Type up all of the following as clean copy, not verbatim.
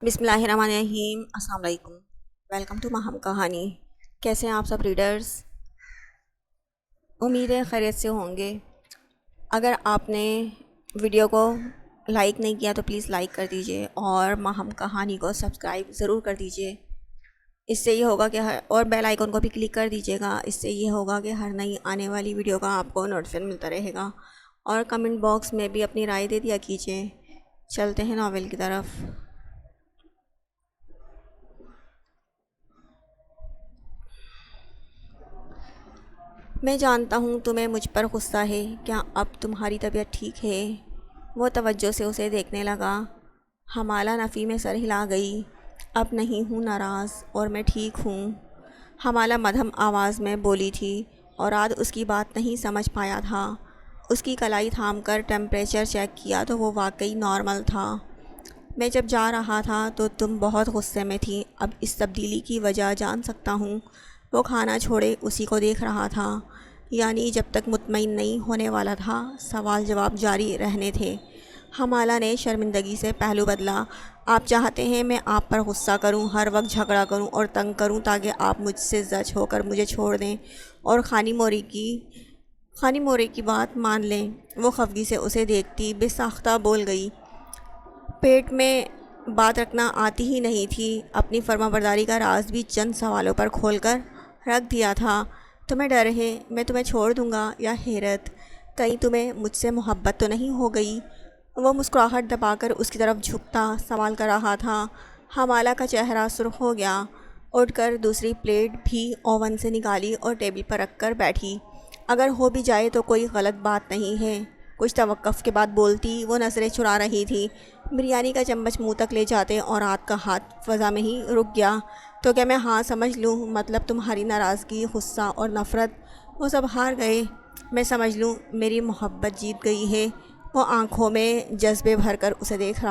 بسم اللہ الرحمن الرحیم۔ السلام علیکم، ویلکم ٹو ماہم کہانی۔ کیسے ہیں آپ سب ریڈرز؟ امید ہے خیریت سے ہوں گے۔ اگر آپ نے ویڈیو کو لائک نہیں کیا تو پلیز لائک کر دیجئے اور ماہم کہانی کو سبسکرائب ضرور کر دیجئے۔ اس سے یہ ہوگا کہ اور بیل آئیکن کو بھی کلک کر دیجئے گا۔ اس سے یہ ہوگا کہ ہر نئی آنے والی ویڈیو کا آپ کو نوٹیفیکیشن ملتا رہے گا، اور کمنٹ باکس میں بھی اپنی رائے دے دیا کیجئے۔ چلتے ہیں ناول کی طرف۔ میں جانتا ہوں تمہیں مجھ پر غصہ ہے، کیا اب تمہاری طبیعت ٹھیک ہے؟ وہ توجہ سے اسے دیکھنے لگا۔ حمالہ نفی میں سر ہلا گئی۔ اب نہیں ہوں ناراض، اور میں ٹھیک ہوں، حمالہ مدھم آواز میں بولی تھی، اور آج اس کی بات نہیں سمجھ پایا تھا۔ اس کی کلائی تھام کر ٹیمپریچر چیک کیا تو وہ واقعی نارمل تھا۔ میں جب جا رہا تھا تو تم بہت غصے میں تھی، اب اس تبدیلی کی وجہ جان سکتا ہوں؟ وہ کھانا چھوڑے اسی کو دیکھ رہا تھا۔ یعنی جب تک مطمئن نہیں ہونے والا تھا، سوال جواب جاری رہنے تھے۔ حمالہ نے شرمندگی سے پہلو بدلا۔ آپ چاہتے ہیں میں آپ پر غصہ کروں، ہر وقت جھگڑا کروں اور تنگ کروں تاکہ آپ مجھ سے زچ ہو کر مجھے چھوڑ دیں اور خانی مورے کی بات مان لیں؟ وہ خفگی سے اسے دیکھتی بے ساختہ بول گئی، پیٹ میں بات رکھنا آتی ہی نہیں تھی۔ اپنی فرما برداری کا راز بھی چند سوالوں پر کھول کر رکھ دیا تھا۔ تمہیں ڈر ہے میں تمہیں چھوڑ دوں گا، یا حیرت کہیں تمہیں مجھ سے محبت تو نہیں ہو گئی؟ وہ مسکراہٹ دبا کر اس کی طرف جھکتا سوال کر رہا تھا۔ حمالہ کا چہرہ سرخ ہو گیا، اٹھ کر دوسری پلیٹ بھی اوون سے نکالی اور ٹیبل پر رکھ کر بیٹھی۔ اگر ہو بھی جائے تو کوئی غلط بات نہیں ہے، کچھ توقف کے بعد بولتی۔ وہ نظریں چرا رہی تھی۔ بریانی کا چمچ منہ تک لے جاتے اور ہاتھ کا ہاتھ فضا میں ہی رک گیا۔ تو کیا میں ہاں سمجھ لوں؟ مطلب تمہاری ناراضگی، غصہ اور نفرت وہ سب ہار گئے؟ میں سمجھ لوں میری محبت جیت گئی ہے؟ وہ آنکھوں میں جذبے بھر کر اسے دیکھ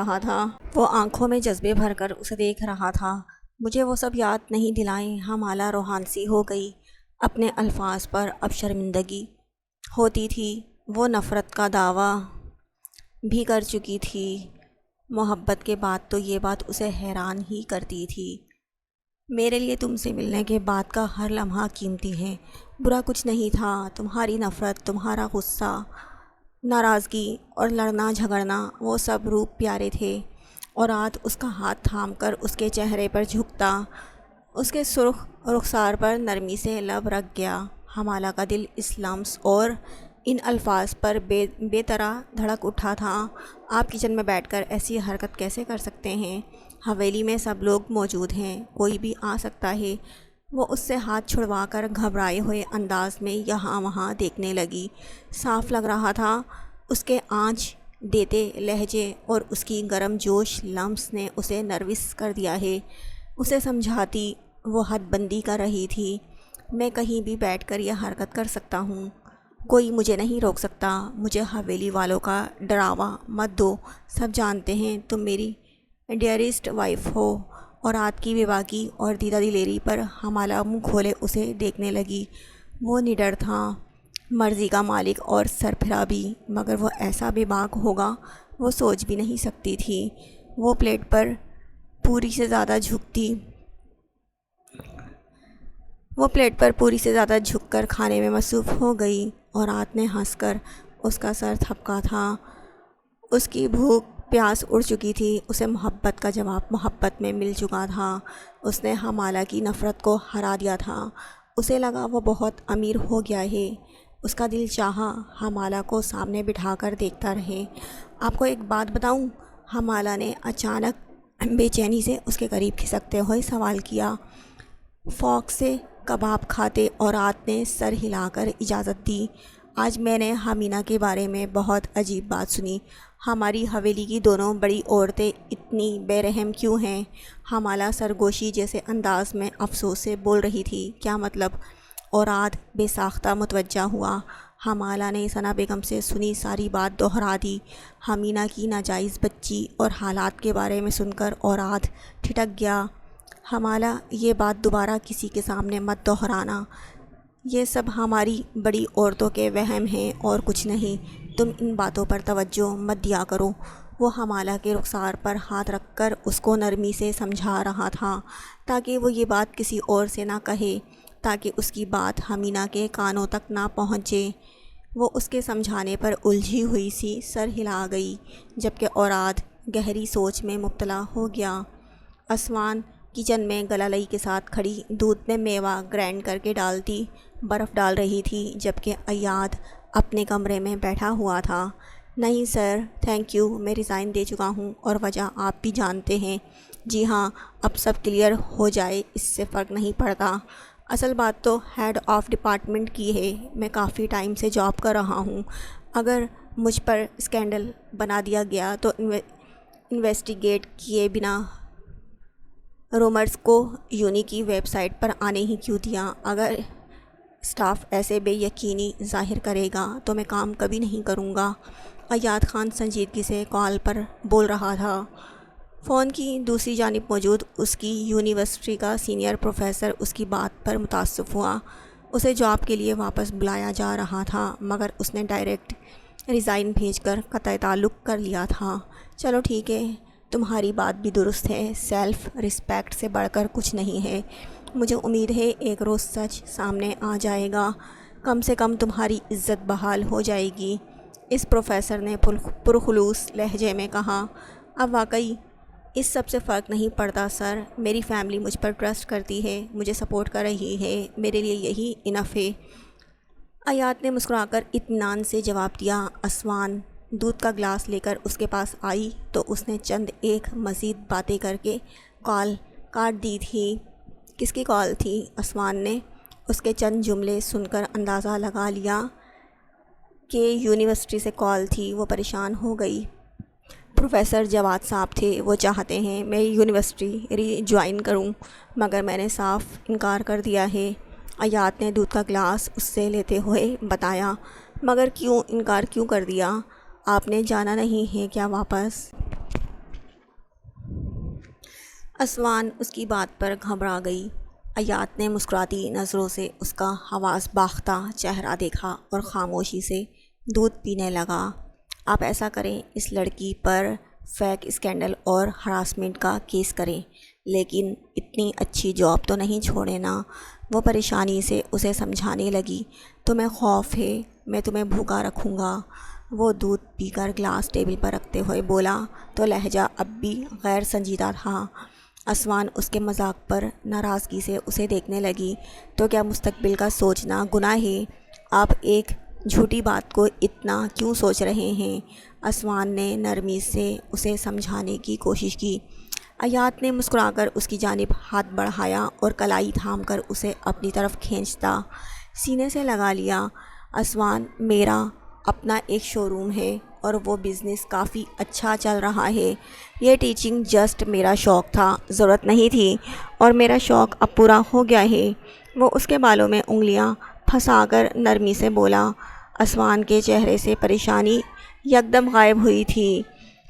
رہا تھا۔ مجھے وہ سب یاد نہیں دلائیں۔ حمالہ روحان سی ہو گئی۔ اپنے الفاظ پر اب شرمندگی ہوتی تھی۔ وہ نفرت کا دعویٰ بھی کر چکی تھی، محبت کے بعد تو یہ بات اسے حیران ہی کرتی تھی۔ میرے لیے تم سے ملنے کے بعد کا ہر لمحہ قیمتی ہے۔ برا کچھ نہیں تھا۔ تمہاری نفرت، تمہارا غصہ، ناراضگی اور لڑنا جھگڑنا، وہ سب روپ پیارے تھے۔ اور آج اس کا ہاتھ تھام کر اس کے چہرے پر جھکتا، اس کے سرخ رخسار پر نرمی سے لب رکھ گیا۔ حمالہ کا دل اس لمس اور ان الفاظ پر بے طرح دھڑک اٹھا تھا۔ آپ کچن میں بیٹھ کر ایسی حرکت کیسے کر سکتے ہیں؟ حویلی میں سب لوگ موجود ہیں، کوئی بھی آ سکتا ہے۔ وہ اس سے ہاتھ چھڑوا کر گھبرائے ہوئے انداز میں یہاں وہاں دیکھنے لگی۔ صاف لگ رہا تھا اس کے آنچ دیتے لہجے اور اس کی گرم جوش لمس نے اسے نروس کر دیا ہے۔ اسے سمجھاتی وہ حد بندی کر رہی تھی، میں کہیں بھی بیٹھ کر یہ حرکت کر سکتا ہوں، کوئی مجھے نہیں روک سکتا۔ مجھے حویلی والوں کا ڈراوا مت دو، سب جانتے ہیں تم میری ڈیئرسٹ وائف ہو۔ اور آج کی بے باکی اور دیدہ دلیری پر حمالہ منہ کھولے اسے دیکھنے لگی۔ وہ نڈر تھا، مرضی کا مالک اور سربراہ بھی، مگر وہ ایسا بے باک ہوگا وہ سوچ بھی نہیں سکتی تھی۔ وہ پلیٹ پر پوری سے زیادہ جھک کر کھانے میں مصروف ہو گئی، اور آت نے ہنس کر اس کا سر تھپکا تھا۔ اس کی بھوک پیاس اڑ چکی تھی۔ اسے محبت کا جواب محبت میں مل چکا تھا۔ اس نے حمالہ کی نفرت کو ہرا دیا تھا۔ اسے لگا وہ بہت امیر ہو گیا ہے۔ اس کا دل چاہا حمالہ کو سامنے بٹھا کر دیکھتا رہے۔ آپ کو ایک بات بتاؤں؟ حمالہ نے اچانک بے چینی سے اس کے قریب کھسکتے ہوئے سوال کیا۔ فوق سے کباب کھاتے اور آت نے سر ہلا کر اجازت دی۔ آج میں نے حمینہ کے بارے میں بہت عجیب بات سنی۔ ہماری حویلی کی دونوں بڑی عورتیں اتنی بے رحم کیوں ہیں؟ حمالہ سرگوشی جیسے انداز میں افسوس سے بول رہی تھی۔ کیا مطلب؟ اور آج بے ساختہ متوجہ ہوا۔ حمالہ نے ثنا بیگم سے سنی ساری بات دہرا دی۔ حمینہ کی ناجائز بچی اور حالات کے بارے میں سن کر اور آج ٹھٹک گیا۔ حمالہ یہ بات دوبارہ کسی کے سامنے مت دہرانا، یہ سب ہماری بڑی عورتوں کے وہم ہیں اور کچھ نہیں۔ تم ان باتوں پر توجہ مت دیا کرو۔ وہ حمالہ کے رخسار پر ہاتھ رکھ کر اس کو نرمی سے سمجھا رہا تھا تاکہ وہ یہ بات کسی اور سے نہ کہے، تاکہ اس کی بات حمینہ کے کانوں تک نہ پہنچے۔ وہ اس کے سمجھانے پر الجھی ہوئی سی سر ہلا گئی، جبکہ اوراد گہری سوچ میں مبتلا ہو گیا۔ اسوان کچن میں گلالئی کے ساتھ کھڑی دودھ میں میوہ گرائنڈ کر کے ڈالتی برف ڈال رہی تھی، جبکہ ایاد اپنے کمرے میں بیٹھا ہوا تھا۔ نہیں سر، تھینک یو، میں ریزائن دے چکا ہوں، اور وجہ آپ بھی جانتے ہیں۔ جی ہاں، اب سب کلیئر ہو جائے اس سے فرق نہیں پڑتا۔ اصل بات تو ہیڈ آف ڈپارٹمنٹ کی ہے۔ میں کافی ٹائم سے جاب کر رہا ہوں۔ اگر مجھ پر اسکینڈل بنا دیا گیا تو انویسٹیگیٹ کیے بنا رومرز کو یونی کی ویب سائٹ پر آنے ہی کیوں دیا؟ اگر اسٹاف ایسے بے یقینی ظاہر کرے گا تو میں کام کبھی نہیں کروں گا۔ ایاد خان سنجیدگی سے کال پر بول رہا تھا۔ فون کی دوسری جانب موجود اس کی یونیورسٹی کا سینئر پروفیسر اس کی بات پر متاثر ہوا۔ اسے جاب کے لیے واپس بلایا جا رہا تھا، مگر اس نے ڈائریکٹ ریزائن بھیج کر قطع تعلق کر لیا تھا۔ چلو ٹھیک ہے، تمہاری بات بھی درست ہے، سیلف رسپیکٹ سے بڑھ کر کچھ نہیں ہے۔ مجھے امید ہے ایک روز سچ سامنے آ جائے گا، کم سے کم تمہاری عزت بحال ہو جائے گی، اس پروفیسر نے پرخلوص لہجے میں کہا۔ اب واقعی اس سب سے فرق نہیں پڑتا سر، میری فیملی مجھ پر ٹرسٹ کرتی ہے، مجھے سپورٹ کر رہی ہے، میرے لیے یہی انف ہے۔ ایاد نے مسکرا کر اطمینان سے جواب دیا۔ اسوان دودھ کا گلاس لے کر اس کے پاس آئی تو اس نے چند ایک مزید باتیں کر کے کال کاٹ دی تھی۔ کس کی کال تھی؟ اسوان نے اس کے چند جملے سن کر اندازہ لگا لیا کہ یونیورسٹی سے کال تھی۔ وہ پریشان ہو گئی۔ پروفیسر جواد صاحب تھے، وہ چاہتے ہیں میں یونیورسٹی ری جوائن کروں، مگر میں نے صاف انکار کر دیا ہے۔ ایاد نے دودھ کا گلاس اس سے لیتے ہوئے بتایا۔ مگر کیوں انکار کیوں کر دیا؟ آپ نے جانا نہیں ہے کیا واپس؟ اسوان اس کی بات پر گھبرا گئی۔ ایاد نے مسکراتی نظروں سے اس کا حواس باختہ چہرہ دیکھا اور خاموشی سے دودھ پینے لگا۔ آپ ایسا کریں، اس لڑکی پر فیک اسکینڈل اور ہراسمنٹ کا کیس کریں، لیکن اتنی اچھی جاب تو نہیں چھوڑے نا۔ وہ پریشانی سے اسے سمجھانے لگی۔ تمہیں خوف ہے میں تمہیں بھوکا رکھوں گا؟ وہ دودھ پی کر گلاس ٹیبل پر رکھتے ہوئے بولا تو لہجہ اب بھی غیر سنجیدہ تھا۔ اسوان اس کے مذاق پر ناراضگی سے اسے دیکھنے لگی۔ تو کیا مستقبل کا سوچنا گناہ ہے؟ آپ ایک جھوٹی بات کو اتنا کیوں سوچ رہے ہیں؟ اسوان نے نرمی سے اسے سمجھانے کی کوشش کی۔ ایاد نے مسکرا کر اس کی جانب ہاتھ بڑھایا اور کلائی تھام کر اسے اپنی طرف کھینچتا سینے سے لگا لیا۔ اسوان، میرا اپنا ایک شو روم ہے اور وہ بزنس کافی اچھا چل رہا ہے۔ یہ ٹیچنگ جسٹ میرا شوق تھا، ضرورت نہیں تھی، اور میرا شوق اب پورا ہو گیا ہے۔ وہ اس کے بالوں میں انگلیاں پھنسا کر نرمی سے بولا۔ اسوان کے چہرے سے پریشانی یکدم غائب ہوئی تھی۔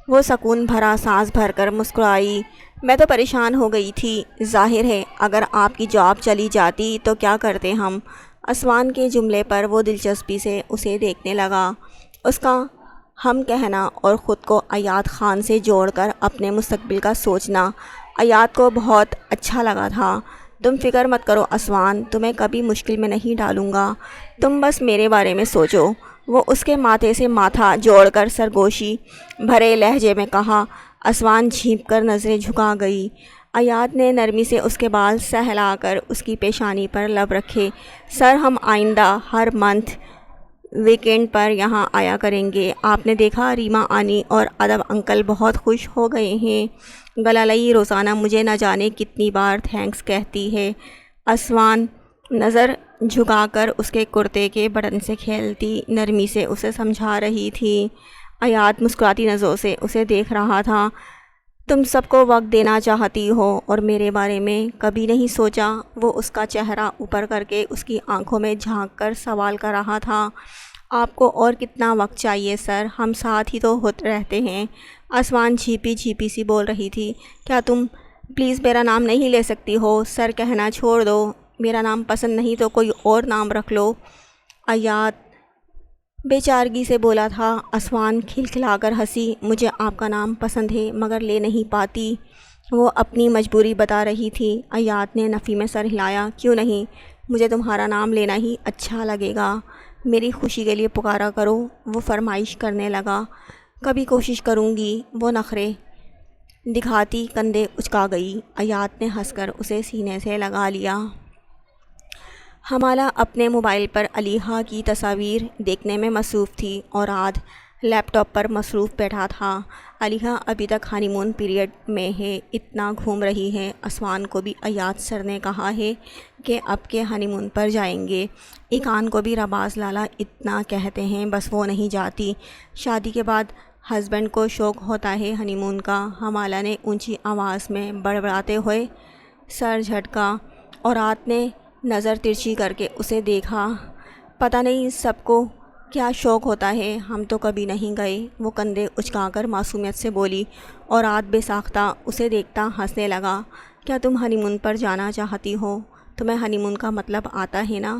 وہ سکون بھرا سانس بھر کر مسکرائی۔ میں تو پریشان ہو گئی تھی، ظاہر ہے اگر آپ کی جاب چلی جاتی تو کیا کرتے ہم؟ اسوان کے جملے پر وہ دلچسپی سے اسے دیکھنے لگا۔ اس کا ہم کہنا اور خود کو ایاد خان سے جوڑ کر اپنے مستقبل کا سوچنا ایاد کو بہت اچھا لگا تھا۔ تم فکر مت کرو اسوان، تمہیں کبھی مشکل میں نہیں ڈالوں گا، تم بس میرے بارے میں سوچو۔ وہ اس کے ماتھے سے ماتھا جوڑ کر سرگوشی بھرے لہجے میں کہا۔ اسوان جھینپ کر نظریں جھکا گئی۔ ایاد نے نرمی سے اس کے بال سہلا کر اس کی پیشانی پر لب رکھے۔ سر، ہم آئندہ ہر منتھ ویکینڈ پر یہاں آیا کریں گے۔ آپ نے دیکھا ریما آنی اور ادب انکل بہت خوش ہو گئے ہیں۔ گلالئی روزانہ مجھے نہ جانے کتنی بار تھینکس کہتی ہے۔ اسوان نظر جھکا کر اس کے کرتے کے بٹن سے کھیلتی نرمی سے اسے سمجھا رہی تھی۔ ایاد مسکراتی نظروں سے اسے دیکھ رہا تھا۔ تم سب کو وقت دینا چاہتی ہو اور میرے بارے میں کبھی نہیں سوچا؟ وہ اس کا چہرہ اوپر کر کے اس کی آنکھوں میں جھانک کر سوال کر رہا تھا۔ آپ کو اور کتنا وقت چاہیے سر؟ ہم ساتھ ہی تو ہوتے رہتے ہیں۔ اسوان جھیپی جھیپی سی بول رہی تھی۔ کیا تم پلیز میرا نام نہیں لے سکتی ہو؟ سر کہنا چھوڑ دو، میرا نام پسند نہیں تو کوئی اور نام رکھ لو۔ ایاد بیچارگی سے بولا تھا۔ اسوان کھلکھلا کر ہنسی۔ مجھے آپ کا نام پسند ہے مگر لے نہیں پاتی۔ وہ اپنی مجبوری بتا رہی تھی۔ ایاد نے نفی میں سر ہلایا۔ کیوں نہیں، مجھے تمہارا نام لینا ہی اچھا لگے گا۔ میری خوشی کے لیے پکارا کرو، وہ فرمائش کرنے لگا۔ کبھی کوشش کروں گی، وہ نخرے دکھاتی کندھے اچکا گئی۔ ایاد نے ہنس کر اسے سینے سے لگا لیا۔ حمالہ اپنے موبائل پر علیحہ کی تصاویر دیکھنے میں مصروف تھی اور عاد لیپ ٹاپ پر مصروف بیٹھا تھا۔ علیحہ ابھی تک ہانی مون پیریڈ میں ہے، اتنا گھوم رہی ہے۔ اسوان کو بھی ایاد سر نے کہا ہے کہ اب کے ہانی مون پر جائیں گے۔ ایقان کو بھی رباز لالا اتنا کہتے ہیں، بس وہ نہیں جاتی۔ شادی کے بعد ہسبینڈ کو شوق ہوتا ہے ہانی مون کا۔ حمالہ نے اونچی آواز میں بڑبڑاتے ہوئے سر جھٹکا اور عاد نے نظر ترچھی کر کے اسے دیکھا۔ پتہ نہیں سب کو کیا شوق ہوتا ہے، ہم تو کبھی نہیں گئے، وہ کندھے اچکا کر معصومیت سے بولی اور عاد بے ساختہ اسے دیکھتا ہنسنے لگا۔ کیا تم ہنی مون پر جانا چاہتی ہو؟ تمہیں ہنی مون کا مطلب آتا ہے نا؟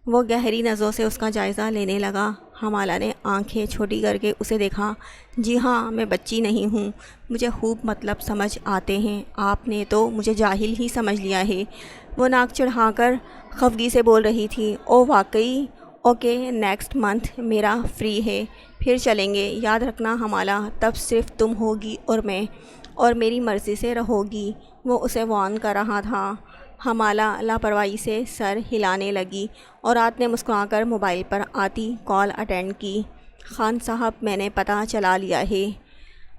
وہ گہری نظروں سے اس کا جائزہ لینے لگا۔ حمالہ نے آنکھیں چھوٹی کر کے اسے دیکھا۔ جی ہاں، میں بچی نہیں ہوں، مجھے خوب مطلب سمجھ آتے ہیں، آپ نے تو مجھے جاہل ہی سمجھ لیا ہے۔ وہ ناک چڑھا کر خفگی سے بول رہی تھی۔ او واقعی؟ اوکے، نیکسٹ منتھ میرا فری ہے، پھر چلیں گے۔ یاد رکھنا حمالہ، تب صرف تم ہوگی اور میں، اور میری مرضی سے رہو گی، وہ اسے وارن کر رہا تھا۔ حمالہ لاپرواہی سے سر ہلانے لگی اور عاد نے مسکرا کر موبائل پر آتی کال اٹینڈ کی۔ خان صاحب، میں نے پتہ چلا لیا ہے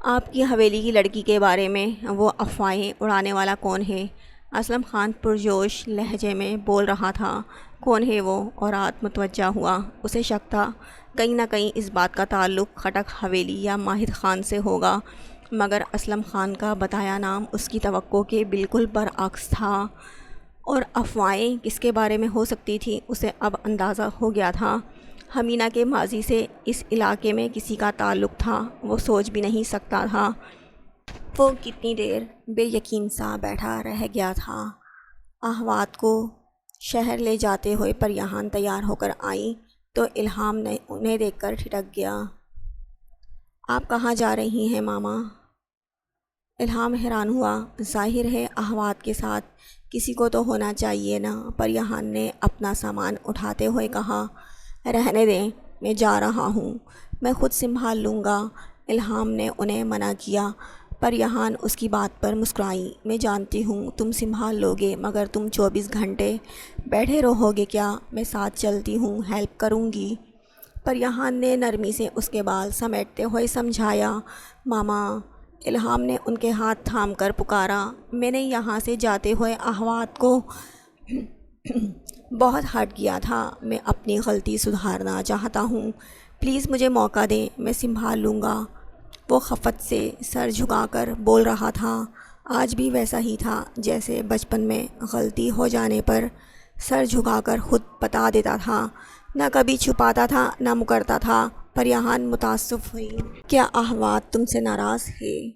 آپ کی حویلی کی لڑکی کے بارے میں۔ وہ افواہیں اڑانے والا کون ہے؟ اسلم خان پرجوش لہجے میں بول رہا تھا۔ کون ہے وہ؟ اور عاد متوجہ ہوا۔ اسے شک تھا کہیں نہ کہیں اس بات کا تعلق خٹک حویلی یا ماہد خان سے ہوگا، مگر اسلم خان کا بتایا نام اس کی توقع کے بالکل برعکس تھا۔ اور افواہیں کس کے بارے میں ہو سکتی تھیں، اسے اب اندازہ ہو گیا تھا۔ حمینہ کے ماضی سے اس علاقے میں کسی کا تعلق تھا، وہ سوچ بھی نہیں سکتا تھا۔ وہ کتنی دیر بے یقین سا بیٹھا رہ گیا تھا۔ احوات کو شہر لے جاتے ہوئے پریحان تیار ہو کر آئیں تو الہام نے انہیں دیکھ کر ٹھٹک گیا۔ آپ کہاں جا رہی ہیں ماما؟ الہام حیران ہوا۔ ظاہر ہے احوات کے ساتھ کسی کو تو ہونا چاہیے نا۔ پریحان نے اپنا سامان اٹھاتے ہوئے کہا۔ رہنے دیں، میں جا رہا ہوں، میں خود سنبھال لوں گا۔ الہام نے انہیں منع کیا۔ پریحان اس کی بات پر مسکرائی۔ میں جانتی ہوں تم سنبھال لو گے، مگر تم 24 گھنٹے بیٹھے رہو گے کیا؟ میں ساتھ چلتی ہوں، ہیلپ کروں گی۔ پریحان نے نرمی سے اس کے بال سمیٹتے ہوئے سمجھایا۔ ماما، الہام نے ان کے ہاتھ تھام کر پکارا۔ میں نے یہاں سے جاتے ہوئے احوات کو بہت ہرٹ کیا تھا، میں اپنی غلطی سدھارنا چاہتا ہوں، پلیز مجھے موقع دیں، میں سنبھال لوں گا۔ وہ خفت سے سر جھکا کر بول رہا تھا۔ آج بھی ویسا ہی تھا جیسے بچپن میں غلطی ہو جانے پر سر جھکا کر خود بتا دیتا تھا، نہ کبھی چھپاتا تھا نہ مکرتا تھا۔ پریحان متاسف ہوئی۔ کیا احوات تم سے ناراض ہے؟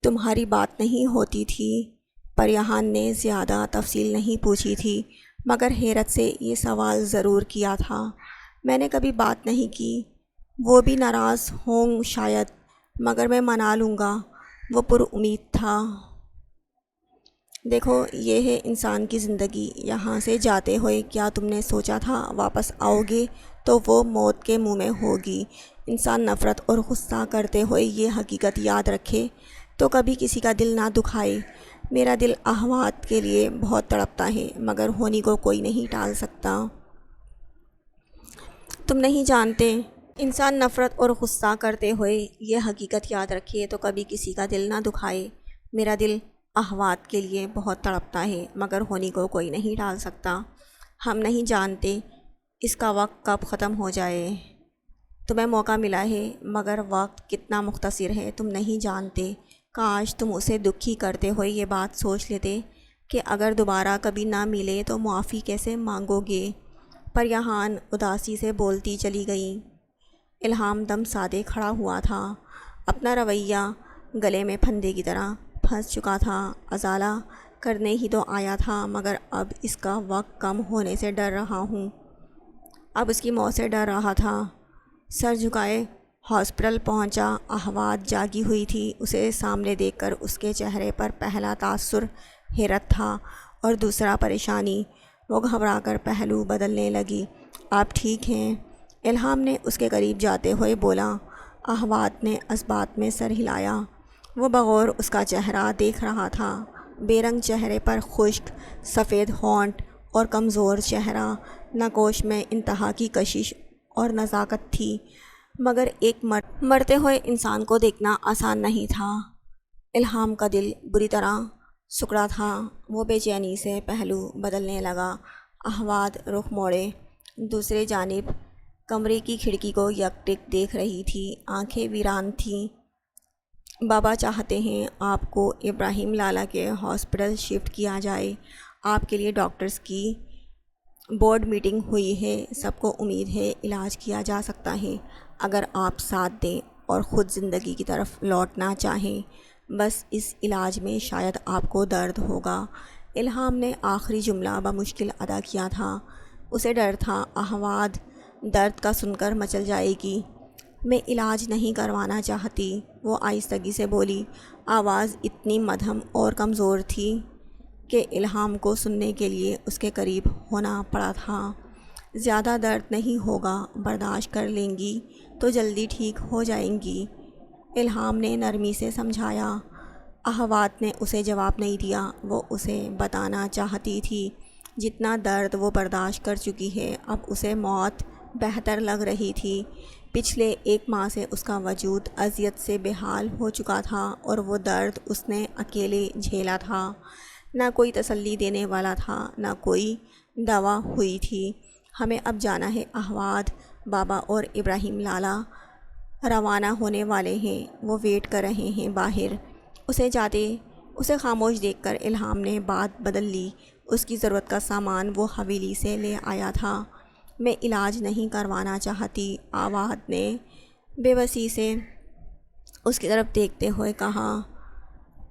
تمہاری بات نہیں ہوتی تھی؟ پریحان نے زیادہ تفصیل نہیں پوچھی تھی، مگر حیرت سے یہ سوال ضرور کیا تھا۔ میں نے کبھی بات نہیں کی، وہ بھی ناراض ہوں شاید، مگر میں منا لوں گا، وہ پر امید تھا۔ دیکھو، یہ ہے انسان کی زندگی، یہاں سے جاتے ہوئے کیا تم نے سوچا تھا واپس آؤ گے تو وہ موت کے منہ میں ہوگی؟ انسان نفرت اور غصہ کرتے ہوئے یہ حقیقت یاد رکھے تو کبھی کسی کا دل نہ دکھائے۔ میرا دل احوات کے لیے بہت تڑپتا ہے، مگر ہونی کو کوئی نہیں ٹال سکتا۔ تم نہیں جانتے، انسان نفرت اور غصہ کرتے ہوئے یہ حقیقت یاد رکھے تو کبھی کسی کا دل نہ دکھائے۔ میرا دل احوات کے لیے بہت تڑپتا ہے، مگر ہونی کو کوئی نہیں ٹال سکتا۔ ہم نہیں جانتے اس کا وقت کب ختم ہو جائے۔ تمہیں موقع ملا ہے، مگر وقت کتنا مختصر ہے تم نہیں جانتے۔ کاش تم اسے دکھی کرتے ہوئے یہ بات سوچ لیتے کہ اگر دوبارہ کبھی نہ ملے تو معافی کیسے مانگو گے۔ پریحان اداسی سے بولتی چلی گئی۔ الہام دم سادے کھڑا ہوا تھا، اپنا رویہ گلے میں پھندے کی طرح پھنس چکا تھا۔ ازالہ کرنے ہی تو آیا تھا، مگر اب اس کا وقت کم ہونے سے ڈر رہا ہوں، اب اس کی موت سے ڈر رہا تھا۔ سر جھکائے ہاسپٹل پہنچا۔ احوات جاگی ہوئی تھی۔ اسے سامنے دیکھ کر اس کے چہرے پر پہلا تاثر حیرت تھا اور دوسرا پریشانی۔ وہ گھبرا کر پہلو بدلنے لگی۔ آپ ٹھیک ہیں؟ الہام نے اس کے قریب جاتے ہوئے بولا۔ احوات نے اثبات میں سر ہلایا۔ وہ بغور اس کا چہرہ دیکھ رہا تھا۔ بے رنگ چہرے پر خشک سفید ہونٹ اور کمزور چہرہ، ناگوش میں انتہا کی کشش اور نزاکت تھی، مگر ایک مرتے ہوئے انسان کو دیکھنا آسان نہیں تھا۔ الہام کا دل بری طرح سکڑا تھا۔ وہ بے چینی سے پہلو بدلنے لگا۔ احوات رخ موڑے دوسرے جانب کمرے کی کھڑکی کو یکٹک دیکھ رہی تھی۔ آنکھیں ویران تھیں۔ بابا چاہتے ہیں آپ کو ابراہیم لالا کے ہاسپٹل شفٹ کیا جائے۔ آپ کے لیے ڈاکٹرز کی بورڈ میٹنگ ہوئی ہے۔ سب کو امید ہے علاج کیا جا سکتا ہے اگر آپ ساتھ دیں اور خود زندگی کی طرف لوٹنا چاہیں۔ بس اس علاج میں شاید آپ کو درد ہوگا۔ الہام نے آخری جملہ بمشکل ادا کیا تھا۔ اسے ڈر تھا احوات درد کا سن کر مچل جائے گی۔ میں علاج نہیں کروانا چاہتی، وہ آہستگی سے بولی۔ آواز اتنی مدھم اور کمزور تھی کہ الہام کو سننے کے لیے اس کے قریب ہونا پڑا تھا۔ زیادہ درد نہیں ہوگا، برداشت کر لیں گی تو جلدی ٹھیک ہو جائیں گی، الہام نے نرمی سے سمجھایا۔ احوات نے اسے جواب نہیں دیا۔ وہ اسے بتانا چاہتی تھی جتنا درد وہ برداشت کر چکی ہے اب اسے موت بہتر لگ رہی تھی۔ پچھلے 1 ماہ سے اس کا وجود اذیت سے بے حال ہو چکا تھا اور وہ درد اس نے اکیلے جھیلا تھا۔ نہ کوئی تسلی دینے والا تھا، نہ کوئی دوا ہوئی تھی۔ ہمیں اب جانا ہے احوات، بابا اور ابراہیم لالا روانہ ہونے والے ہیں، وہ ویٹ کر رہے ہیں باہر۔ اسے خاموش دیکھ کر الہام نے بات بدل لی۔ اس کی ضرورت کا سامان وہ حویلی سے لے آیا تھا۔ میں علاج نہیں کروانا چاہتی، احوات نے بے بسی سے اس کی طرف دیکھتے ہوئے کہا۔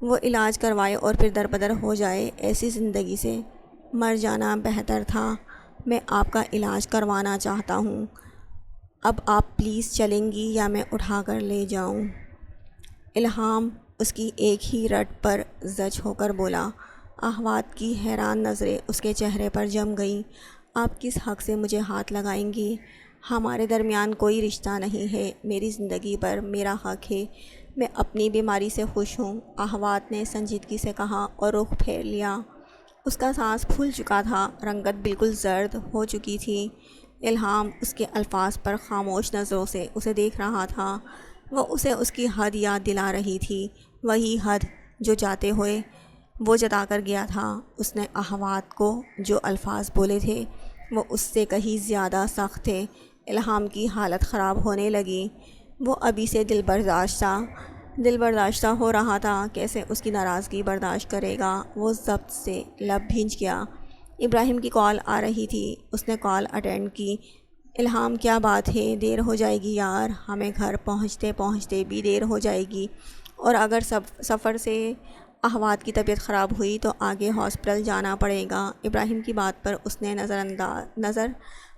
وہ علاج کروائے اور پھر دربدر ہو جائے، ایسی زندگی سے مر جانا بہتر تھا۔ میں آپ کا علاج کروانا چاہتا ہوں، اب آپ پلیز چلیں گی یا میں اٹھا کر لے جاؤں؟ الہام اس کی ایک ہی رٹ پر زچ ہو کر بولا۔ احوات کی حیران نظریں اس کے چہرے پر جم گئیں۔ آپ کس حق سے مجھے ہاتھ لگائیں گی؟ ہمارے درمیان کوئی رشتہ نہیں ہے، میری زندگی پر میرا حق ہے، میں اپنی بیماری سے خوش ہوں، احوات نے سنجیدگی سے کہا اور رخ پھیر لیا۔ اس کا سانس پھول چکا تھا، رنگت بالکل زرد ہو چکی تھی۔ الہام اس کے الفاظ پر خاموش نظروں سے اسے دیکھ رہا تھا۔ وہ اسے اس کی حد یاد دلا رہی تھی، وہی حد جو جاتے ہوئے وہ جتا کر گیا تھا۔ اس نے احوات کو جو الفاظ بولے تھے وہ اس سے کہیں زیادہ سخت تھے۔ الہام کی حالت خراب ہونے لگی۔ وہ ابھی سے دل برداشتہ ہو رہا تھا، کیسے اس کی ناراضگی برداشت کرے گا؟ وہ ضبط سے لب بھینچ گیا۔ ابراہیم کی کال آ رہی تھی۔ اس نے کال اٹینڈ کی۔ الہام کیا بات ہے؟ دیر ہو جائے گی یار، ہمیں گھر پہنچتے پہنچتے بھی دیر ہو جائے گی، اور اگر سفر سے احوات کی طبیعت خراب ہوئی تو آگے ہاسپٹل جانا پڑے گا۔ ابراہیم کی بات پر اس نے نظر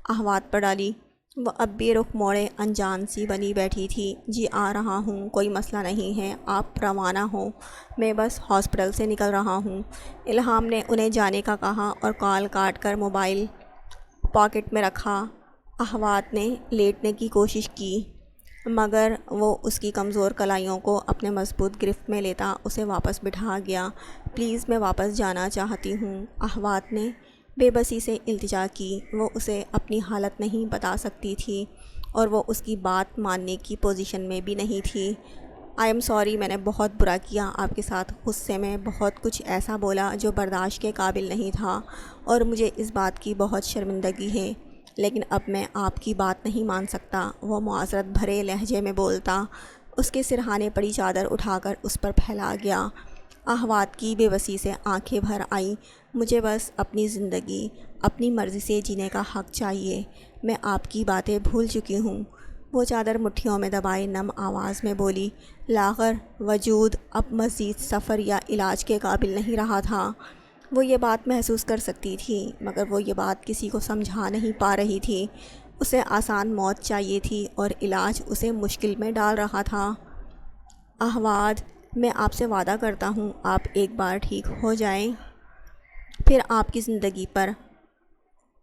احوات پر ڈالی۔ وہ اب بھی رخ موڑے انجان سی بنی بیٹھی تھی۔ جی آ رہا ہوں، کوئی مسئلہ نہیں ہے، آپ روانہ ہوں، میں بس ہاسپٹل سے نکل رہا ہوں، الہام نے انہیں جانے کا کہا اور کال کاٹ کر موبائل پاکٹ میں رکھا۔ احوات نے لیٹنے کی کوشش کی مگر وہ اس کی کمزور کلائیوں کو اپنے مضبوط گرفت میں لیتا اسے واپس بٹھا گیا۔ پلیز میں واپس جانا چاہتی ہوں، احوات نے بے بسی سے التجا کی۔ وہ اسے اپنی حالت نہیں بتا سکتی تھی اور وہ اس کی بات ماننے کی پوزیشن میں بھی نہیں تھی۔ آئی ایم سوری، میں نے بہت برا کیا آپ کے ساتھ، غصے میں بہت کچھ ایسا بولا جو برداشت کے قابل نہیں تھا اور مجھے اس بات کی بہت شرمندگی ہے، لیکن اب میں آپ کی بات نہیں مان سکتا، وہ معذرت بھرے لہجے میں بولتا۔ اس کے سرہانے پڑی چادر اٹھا کر اس پر پھیلا گیا۔ احوات کی بے بسی سے آنکھیں بھر آئیں۔ مجھے بس اپنی زندگی اپنی مرضی سے جینے کا حق چاہیے، میں آپ کی باتیں بھول چکی ہوں، وہ چادر مٹھیوں میں دبائے نم آواز میں بولی۔ لاغر وجود اب مزید سفر یا علاج کے قابل نہیں رہا تھا۔ وہ یہ بات محسوس کر سکتی تھی مگر وہ یہ بات کسی کو سمجھا نہیں پا رہی تھی۔ اسے آسان موت چاہیے تھی اور علاج اسے مشکل میں ڈال رہا تھا۔ احواد، میں آپ سے وعدہ کرتا ہوں آپ ایک بار ٹھیک ہو جائیں پھر آپ کی زندگی پر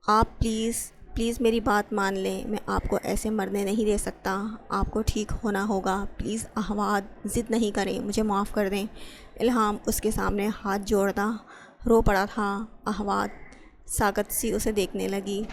آپ پلیز میری بات مان لیں، میں آپ کو ایسے مرنے نہیں دے سکتا، آپ کو ٹھیک ہونا ہوگا، پلیز احواد ضد نہیں کریں، مجھے معاف کر دیں۔ الہام اس کے سامنے ہاتھ جوڑتا رو پڑا تھا۔ احواد ساکت سی اسے دیکھنے لگی۔